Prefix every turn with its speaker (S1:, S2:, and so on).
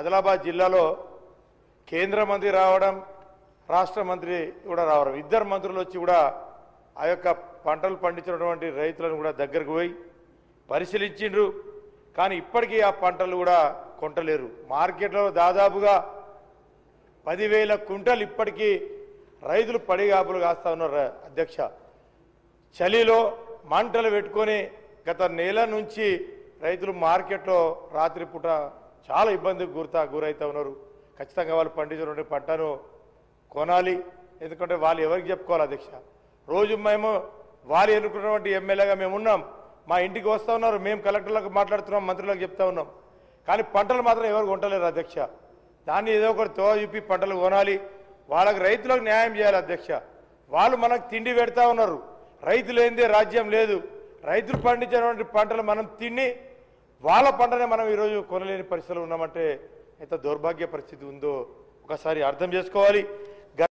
S1: ఆదిలాబాద్ జిల్లాలో కేంద్ర మంత్రి రావడం, రాష్ట్ర మంత్రి కూడా రావడం, ఇద్దరు మంత్రులు వచ్చి కూడా ఆ యొక్క పంటలు పండించినటువంటి రైతులను కూడా దగ్గరకు పోయి పరిశీలించిండ్రు. కానీ ఇప్పటికీ ఆ పంటలు కూడా కొంటలేరు. మార్కెట్లో దాదాపుగా 10,000 క్వింటల్ ఇప్పటికీ రైతులు పడిగాపులు కాస్తా ఉన్నారు అధ్యక్ష. చలిలో మంటలు పెట్టుకొని గత నెల నుంచి రైతులు మార్కెట్లో రాత్రిపూట చాలా ఇబ్బందికి గురైతా ఉన్నారు. ఖచ్చితంగా వాళ్ళు పండించినటువంటి పంటను కొనాలి. ఎందుకంటే వాళ్ళు ఎవరికి చెప్పుకోవాలి అధ్యక్ష? రోజు మేము వాళ్ళు ఎన్నుకున్నటువంటి ఎమ్మెల్యేగా మేము ఉన్నాం, మా ఇంటికి వస్తూ ఉన్నారు, మేము కలెక్టర్లకు మాట్లాడుతున్నాం, మంత్రులకు చెప్తా ఉన్నాం. కానీ పంటలు మాత్రం ఎవరు కొంటలేరు అధ్యక్ష. దాన్ని ఏదో ఒకటి తో చూపి పంటలు కొనాలి, వాళ్ళకి రైతులకు న్యాయం చేయాలి అధ్యక్ష. వాళ్ళు మనకు తిండి పెడతా ఉన్నారు. రైతులు ఏందే రాజ్యం లేదు. రైతులు పండించినటువంటి పంటలు మనం తిని వాళ్ళ పంటనే మనం ఈరోజు కొనలేని పరిస్థితులు ఉన్నామంటే ఎంత దౌర్భాగ్య పరిస్థితి ఉందో ఒకసారి అర్థం చేసుకోవాలి.